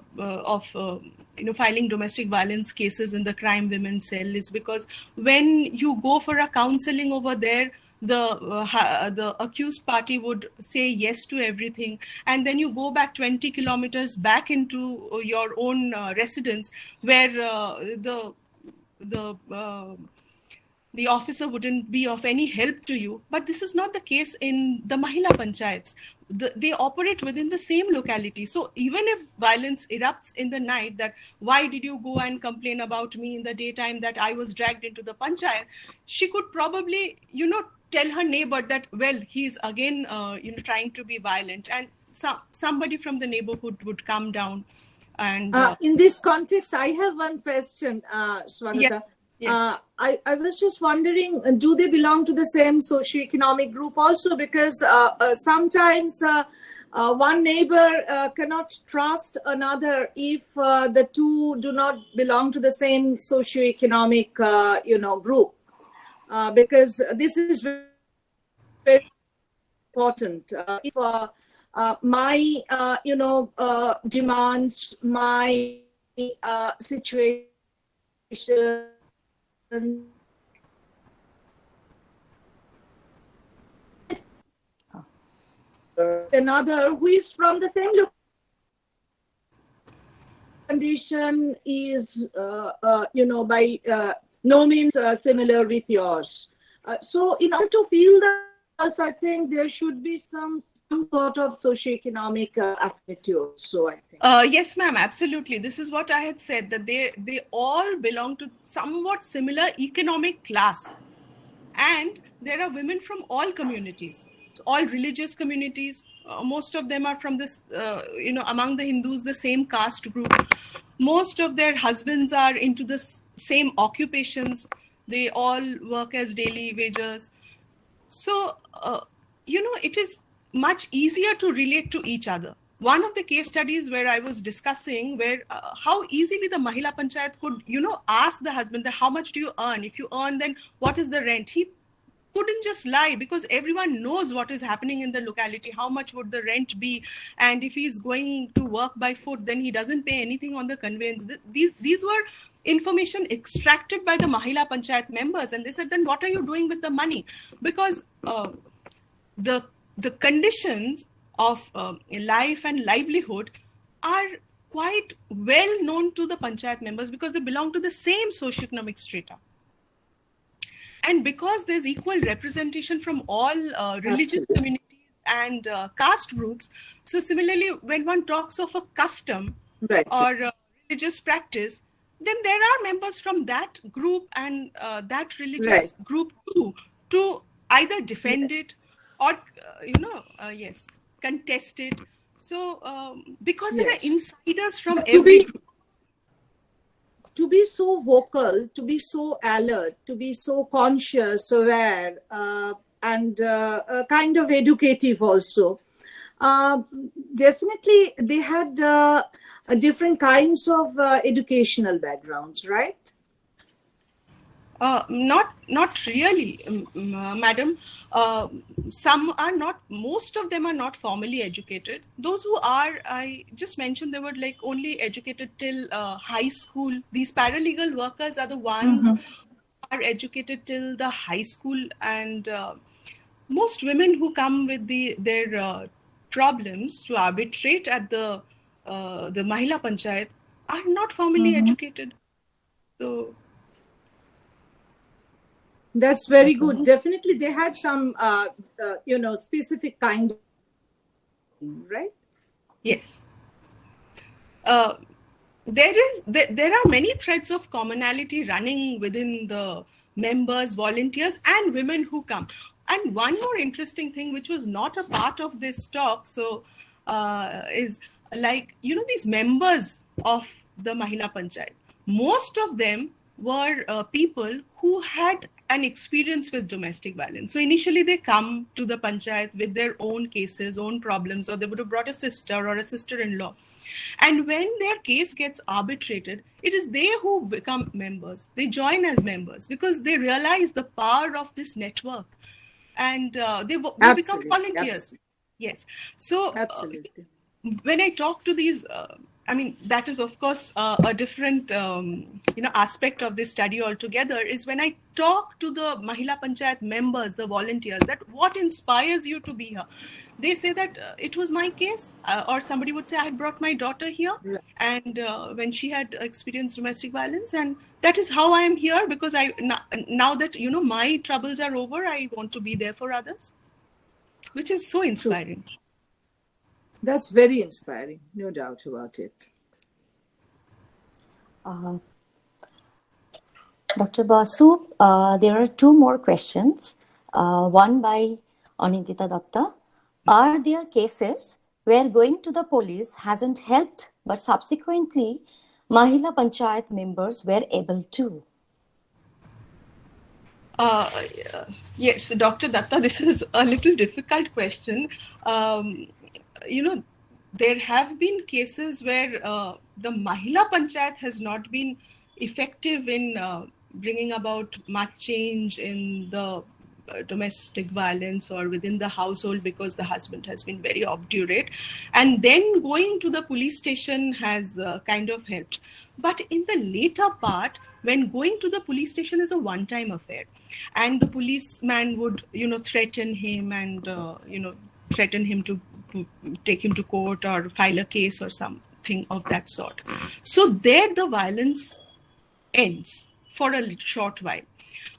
filing domestic violence cases in the crime women cell, is because when you go for a counseling over there, the accused party would say yes to everything, and then you go back 20 kilometers back into your own residence where the officer wouldn't be of any help to you. But this is not the case in the Mahila Panchayats. They operate within the same locality. So even if violence erupts in the night, that why did you go and complain about me in the daytime that I was dragged into the panchayat, she could probably, tell her neighbor that, well, he's again, trying to be violent, and somebody from the neighborhood would come down. And in this context, I have one question, Swagata. Yeah. Yes. I was just wondering, do they belong to the same socioeconomic group also? Because sometimes one neighbor cannot trust another if the two do not belong to the same socioeconomic, group. Because this is very important. If my, demands, my situation, another who is from the same condition is, by no means similar with yours. So in order to feel that, I think there should be some sort of socioeconomic attitude. So I think. Yes, ma'am, absolutely. This is what I had said, that they all belong to somewhat similar economic class. And there are women from all communities, all religious communities. Most of them are from this, among the Hindus, the same caste group. Most of their husbands are into the same occupations. They all work as daily wagers. So, it is much easier to relate to each other. One of the case studies where I was discussing where how easily the Mahila Panchayat could, ask the husband that how much do you earn? If you earn, then what is the rent? He couldn't just lie, because everyone knows what is happening in the locality, how much would the rent be, and if he's going to work by foot, then he doesn't pay anything on the conveyance. These were information extracted by the Mahila Panchayat members, and they said, then what are you doing with the money? Because the conditions of life and livelihood are quite well known to the Panchayat members, because they belong to the same socioeconomic strata. And because there's equal representation from all religious communities and caste groups, so similarly, when one talks of a custom or religious practice, then there are members from that group and that religious group too, to either defend it or, contest it. So because there are insiders from every group. To be so vocal, to be so alert, to be so conscious, aware, and kind of educative also. Definitely, they had different kinds of educational backgrounds, right? Not really, madam. Some are not. Most of them are not formally educated. Those who are, I just mentioned, they were like only educated till high school. These paralegal workers are the ones who are educated till the high school, and most women who come with their problems to arbitrate at the Mahila Panchayat are not formally educated. So. That's very good. Definitely, they had some, specific kind of, right? Yes. There are many threads of commonality running within the members, volunteers, and women who come. And one more interesting thing, which was not a part of this talk, is like, these members of the Mahila Panchayat. Most of them were people who had an experience with domestic violence. So initially they come to the Panchayat with their own cases, own problems, or they would have brought a sister or a sister-in-law. And when their case gets arbitrated, it is they who become members. They join as members because they realize the power of this network, and they become volunteers. Absolutely. Yes. So absolutely. When I talk to these, that is of course a different aspect of this study altogether, is when I talk to the Mahila Panchayat members, the volunteers, that what inspires you to be here. They say that it was my case, or somebody would say I had brought my daughter here, and when she had experienced domestic violence, and that is how I am here, because now that my troubles are over, I want to be there for others, which is so inspiring. That's very inspiring, no doubt about it. Dr. Basu, there are two more questions. One by Anindita Datta. Are there cases where going to the police hasn't helped, but subsequently Mahila Panchayat members were able to? Yes, Dr. Datta, this is a little difficult question. There have been cases where the Mahila Panchayat has not been effective in bringing about much change in the domestic violence or within the household, because the husband has been very obdurate, and then going to the police station has kind of helped. But in the later part, when going to the police station is a one-time affair, and the policeman would threaten him and threaten him to take him to court or file a case or something of that sort. So there the violence ends for a short while.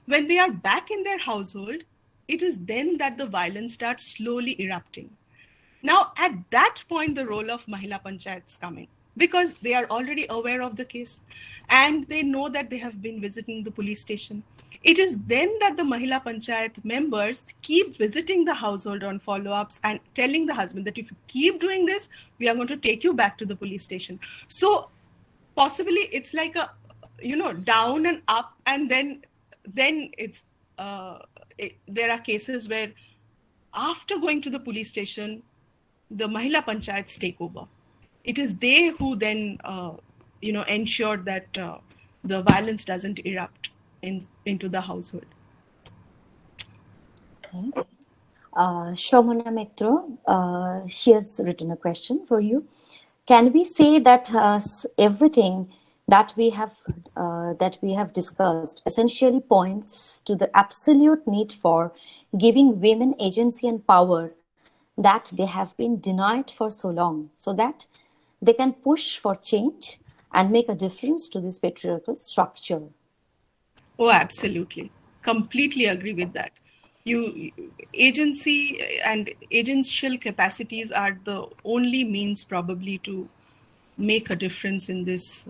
When they are back in their household, it is then that the violence starts slowly erupting. Now, at that point, the role of Mahila Panchayats come in, because they are already aware of the case and they know that they have been visiting the police station. It is then that the Mahila Panchayat members keep visiting the household on follow-ups and telling the husband that if you keep doing this, we are going to take you back to the police station. So possibly it's like a, down and up, and then it's, there are cases where after going to the police station, the Mahila Panchayats take over. It is they who then, ensure that the violence doesn't erupt into the household. Okay. Shomana Metro, she has written a question for you. Can we say that everything that we have discussed essentially points to the absolute need for giving women agency and power that they have been denied for so long, so that they can push for change and make a difference to this patriarchal structure? Oh, absolutely. Completely agree with that. Agency and agential capacities are the only means probably to make a difference in this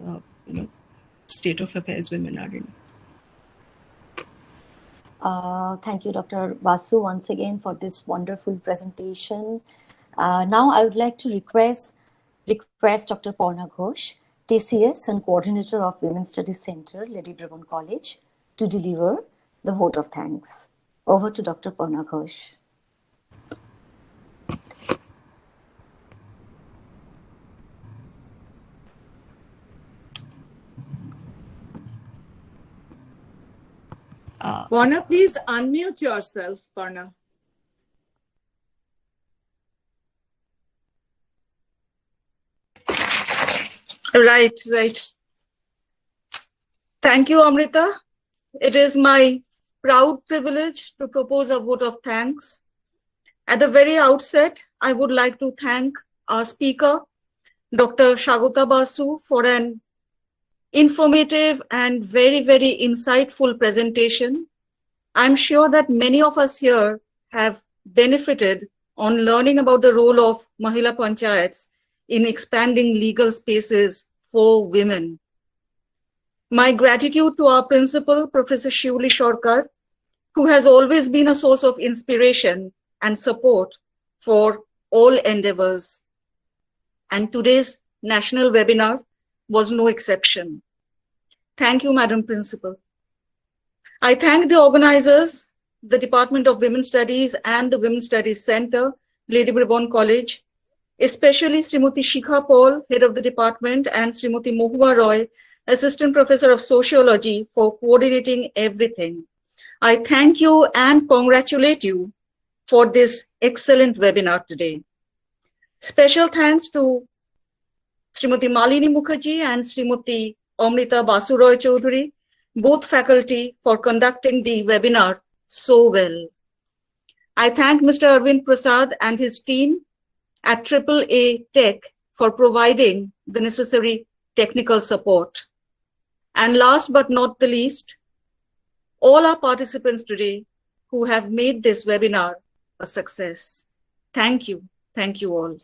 state of affairs women are in. Thank you, Dr. Basu, once again for this wonderful presentation. Now I would like to request Dr. Parna Ghosh, TCS and Coordinator of Women's Studies Center, Lady Brabourne College, to deliver the vote of thanks. Over to Dr. Parna Ghosh. Parna, please unmute yourself, Parna. Right. Thank you, Amrita. It is my proud privilege to propose a vote of thanks. At the very outset, I would like to thank our speaker, Dr. Swagata Basu, for an informative and very, very insightful presentation. I'm sure that many of us here have benefited on learning about the role of Mahila Panchayats in expanding legal spaces for women. My gratitude to our principal, Professor Shuli Sarkar, who has always been a source of inspiration and support for all endeavors. And today's national webinar was no exception. Thank you, Madam Principal. I thank the organizers, the Department of Women's Studies and the Women's Studies Center, Lady Brabourne College, especially Srimati Shikha Paul, head of the department, and Srimati Mohua Roy, Assistant Professor of Sociology, for coordinating everything. I thank you and congratulate you for this excellent webinar today. Special thanks to Srimati Malini Mukherjee and Srimati Amrita Basu Roy Chaudhary, both faculty, for conducting the webinar so well. I thank Mr. Arvind Prasad and his team at AAA Tech for providing the necessary technical support. And last but not the least, all our participants today who have made this webinar a success. Thank you. Thank you all.